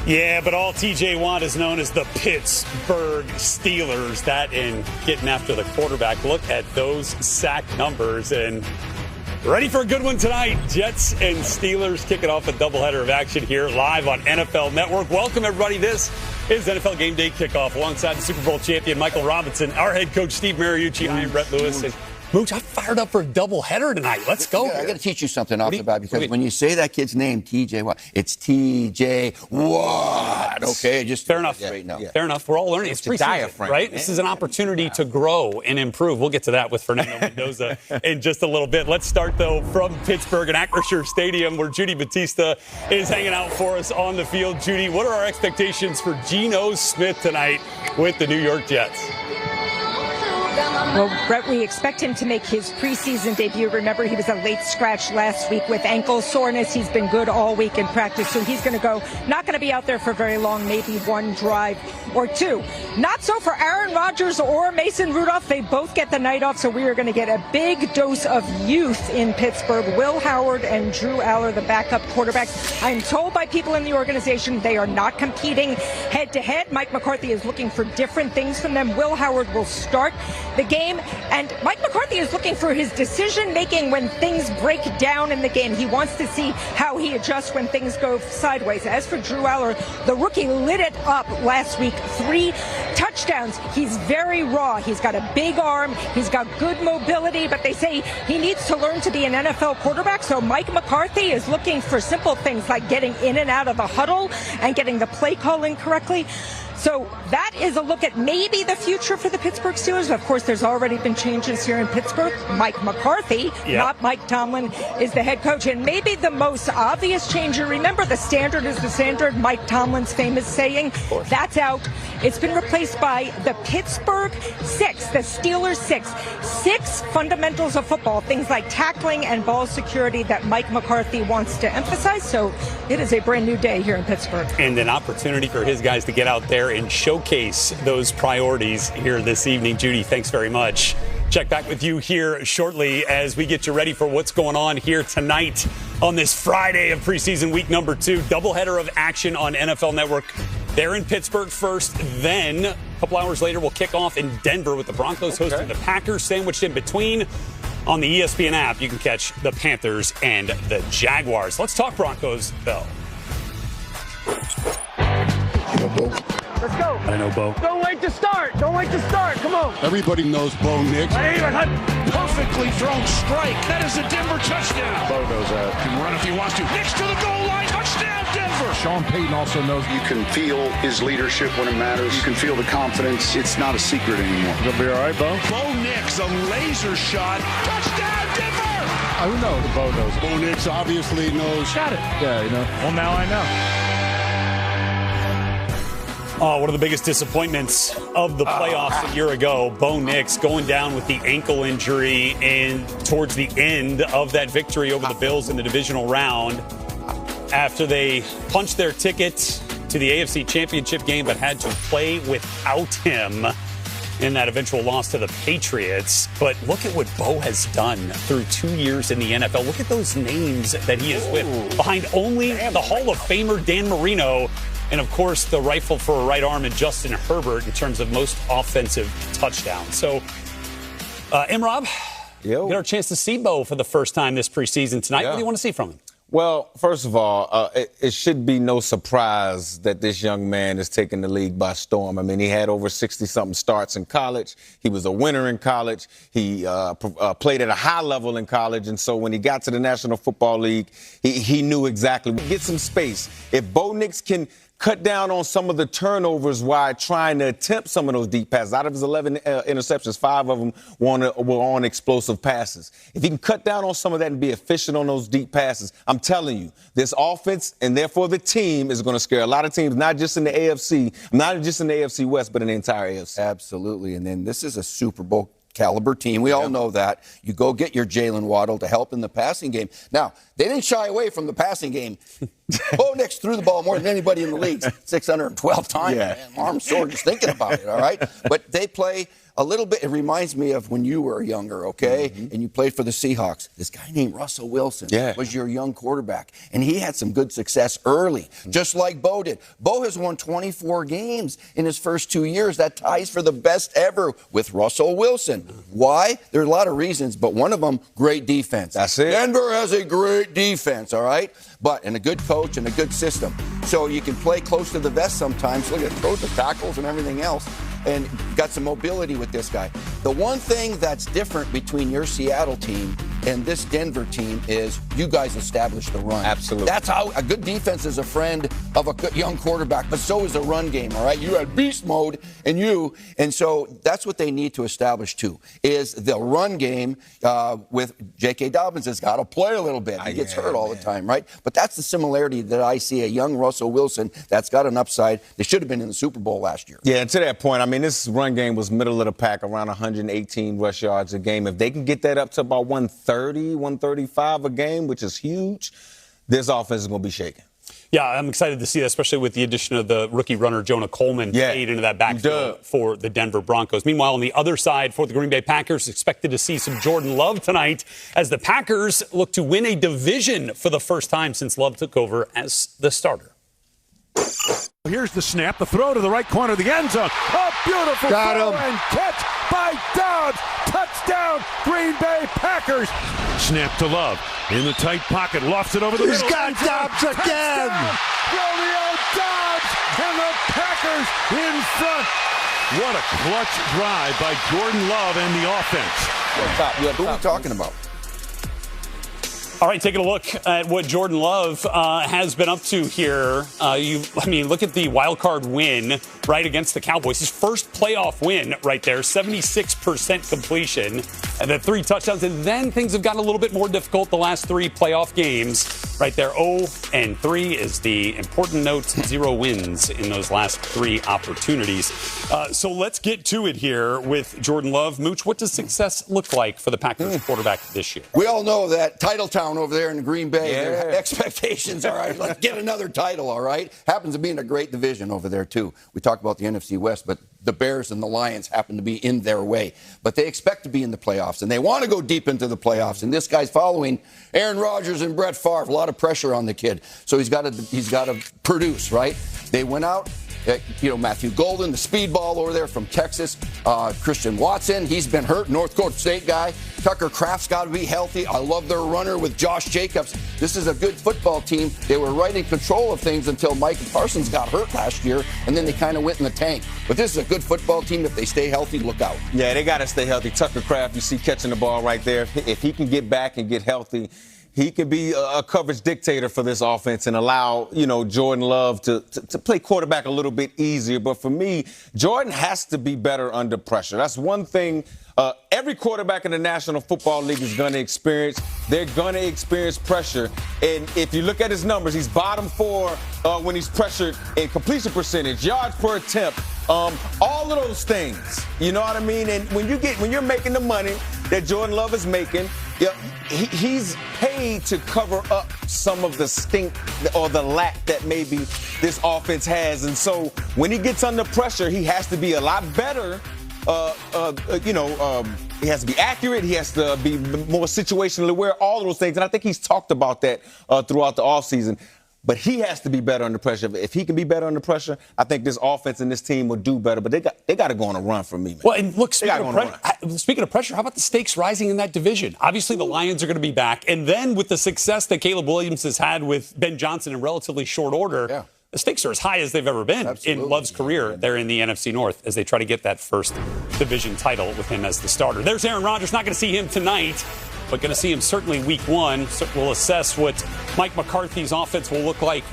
Yeah, but all TJ Watt is known as the Pittsburgh Steelers. That and getting after the quarterback. Look at those sack numbers. And ready for a good one tonight. Jets and Steelers kicking off a doubleheader of action here live on NFL Network. Welcome, everybody. This is NFL Game Day Kickoff alongside the Super Bowl champion Michael Robinson, our head coach Steve Mariucci. I am Brett Lewis. And Mooch, I'm fired up for a doubleheader tonight. Let's go. I got to teach you something off the bat, because when you say that kid's name, TJ Watt, it's TJ Watt. Okay, just fair enough. Yeah. Fair enough. We're all learning. It's a diaphragm, right? Man. This is an opportunity to grow and improve. We'll get to that with Fernando Mendoza in just a little bit. Let's start, though, from Pittsburgh and Acrisure Stadium, where Judy Batista is hanging out for us on the field. Judy, what are our expectations for Geno Smith tonight with the New York Jets? Well, Brett, we expect him to make his preseason debut. Remember, he was a late scratch last week with ankle soreness. He's been good all week in practice, so he's going to go. Not going to be out there for very long, maybe one drive or two. Not so for Aaron Rodgers or Mason Rudolph. They both get the night off, so we are going to get a big dose of youth in Pittsburgh. Will Howard and Drew Aller, the backup quarterbacks. I'm told by people in the organization they are not competing head-to-head. Mike McCarthy is looking for different things from them. Will Howard will start the game, and Mike McCarthy is looking for his decision-making when things break down in the game. He wants to see how he adjusts when things go sideways. As for Drew Aller, the rookie lit it up last week. 3 touchdowns. He's very raw. He's got a big arm. He's got good mobility, but they say he needs to learn to be an NFL quarterback, so Mike McCarthy is looking for simple things like getting in and out of the huddle and getting the play calling correctly. So that is a look at maybe the future for the Pittsburgh Steelers. Of course, there's already been changes here in Pittsburgh. Mike McCarthy, not Mike Tomlin, is the head coach. And maybe the most obvious change, you remember the standard is the standard, Mike Tomlin's famous saying, that's out. It's been replaced by the Pittsburgh 6, the Steelers 6. 6 fundamentals of football, things like tackling and ball security that Mike McCarthy wants to emphasize. So it is a brand new day here in Pittsburgh. And an opportunity for his guys to get out there and showcase those priorities here this evening. Judy, thanks very much. Check back with you here shortly as we get you ready for what's going on here tonight on this Friday of preseason week number 2. Doubleheader of action on NFL Network. They're in Pittsburgh first, then a couple hours later we'll kick off in Denver with the Broncos hosting the Packers. Sandwiched in between on the ESPN app, you can catch the Panthers and the Jaguars. Let's talk Broncos, though. Let's go. I know, Bo. Don't wait to start. Don't wait to start. Come on. Everybody knows Bo Nix. Perfectly thrown strike. That is a Denver touchdown. Bo knows that. Can run if he wants to. Next to the goal line. Touchdown, Denver. Sean Payton also knows you can feel his leadership when it matters. You can feel the confidence. It's not a secret anymore. Gonna be all right, Bo? Bo Nix, a laser shot. Touchdown, Denver. I don't know. Bo knows. Bo Nix obviously knows. Got it. Yeah, you know. Well, now I know. One of the biggest disappointments of the playoffs a year ago, Bo Nix going down with the ankle injury and towards the end of that victory over the Bills in the divisional round after they punched their ticket to the AFC Championship game but had to play without him in that eventual loss to the Patriots. But look at what Bo has done through 2 years in the NFL. Look at those names that he is with, behind only the Hall of Famer Dan Marino and, of course, the rifle for a right arm in Justin Herbert in terms of most offensive touchdowns. So, Rob, get our chance to see Bo for the first time this preseason tonight. What do you want to see from him? Well, first of all, it should be no surprise that this young man is taking the league by storm. I mean, he had over 60-something starts in college. He was a winner in college. He played at a high level in college. And so when he got to the National Football League, he knew exactly. Get some space. If Bo Nix can cut down on some of the turnovers while trying to attempt some of those deep passes. Out of his 11 interceptions, 5 of them were on explosive passes. If he can cut down on some of that and be efficient on those deep passes, I'm telling you, this offense and therefore the team is going to scare a lot of teams, not just in the AFC, not just in the AFC West, but in the entire AFC. Absolutely. And then this is a Super Bowl caliber team. We all know that. You go get your Jalen Waddle to help in the passing game. Now, They didn't shy away from the passing game. Bo Nix threw the ball more than anybody in the league, 612 times. Yeah. Man, my arm's sore just thinking about it, all right? But they play a little bit. It reminds me of when you were younger, okay? And you played for the Seahawks. This guy named Russell Wilson was your young quarterback. And he had some good success early, just like Bo did. Bo has won 24 games in his first 2 years. That ties for the best ever with Russell Wilson. Why? There are a lot of reasons, but one of them, great defense. That's it. Denver has a great defense, all right? And a good coach and a good system. So you can play close to the vest sometimes. Look at throw the tackles and everything else. And got some mobility with this guy. The one thing that's different between your Seattle team and this Denver team is you guys establish the run. Absolutely. That's how a good defense is a friend of a good young quarterback, but so is a run game, all right? You had beast mode and so that's what they need to establish too, is the run game with J.K. Dobbins has got to play a little bit. He gets hurt all the time, right? But that's the similarity that I see, a young Russell Wilson that's got an upside. They should have been in the Super Bowl last year. Yeah, and to that point, I mean, this run game was middle of the pack, around 118 rush yards a game. If they can get that up to about 130, 135 a game, which is huge, this offense is going to be shaken. Yeah, I'm excited to see that, especially with the addition of the rookie runner Jonah Coleman paid into that backfield for the Denver Broncos. Meanwhile, on the other side for the Green Bay Packers, expected to see some Jordan Love tonight as the Packers look to win a division for the first time since Love took over as the starter. Here's the snap, the throw to the right corner of the end zone. A beautiful throw and catch by Dobbs. Touchdown, Green Bay Packers. Snap to Love in the tight pocket, lofts it over the middle. He's got Dobbs again. Romeo Dobbs and the Packers in front. What a clutch drive by Jordan Love and the offense. Who are we talking about? All right, taking a look at what Jordan Love has been up to here. Look at the wild card win right against the Cowboys. His first playoff win right there, 76% completion, and then 3 touchdowns. And then things have gotten a little bit more difficult the last 3 playoff games. Right there, 0-3 is the important note. 0 wins in those last 3 opportunities. So let's get to it here with Jordan Love. Mooch, what does success look like for the Packers quarterback this year? We all know that title town over there in Green Bay, their expectations, all right, let's get another title, all right? Happens to be in a great division over there, too. We talked about the NFC West, but the Bears and the Lions happen to be in their way. But they expect to be in the playoffs, and they want to go deep into the playoffs. And this guy's following Aaron Rodgers and Brett Favre. A lot of pressure on the kid. So he's got to produce, right? They went out. Matthew Golden, the speedball over there from Texas. Christian Watson, he's been hurt, North Dakota State guy. Tucker Kraft's got to be healthy. I love their runner with Josh Jacobs. This is a good football team. They were right in control of things until Micah Parsons got hurt last year, and then they kind of went in the tank. But this is a good football team. If they stay healthy, look out. Yeah, they got to stay healthy. Tucker Kraft, you see catching the ball right there. If he can get back and get healthy, he can be a coverage dictator for this offense and allow, Jordan Love to play quarterback a little bit easier. But for me, Jordan has to be better under pressure. That's one thing every quarterback in the National Football League is going to experience. They're going to experience pressure. And if you look at his numbers, he's bottom 4 when he's pressured in completion percentage, yards per attempt, all of those things. You know what I mean? And when you're making the money that Jordan Love is making, he's paid to cover up some of the stink or the lack that maybe this offense has. And so when he gets under pressure, he has to be a lot better. He has to be accurate. He has to be more situationally aware, all of those things. And I think he's talked about that throughout the offseason. But he has to be better under pressure. If he can be better under pressure, I think this offense and this team will do better. But they got to go on a run for me, man. Well, and look, speaking of pressure, how about the stakes rising in that division? Obviously, the Lions are going to be back. And then with the success that Caleb Williams has had with Ben Johnson in relatively short order, the stakes are as high as they've ever been in Love's career there in the NFC North as they try to get that first division title with him as the starter. There's Aaron Rodgers. Not going to see him tonight, but going to see him certainly week 1. So we'll assess what Mike McCarthy's offense will look like with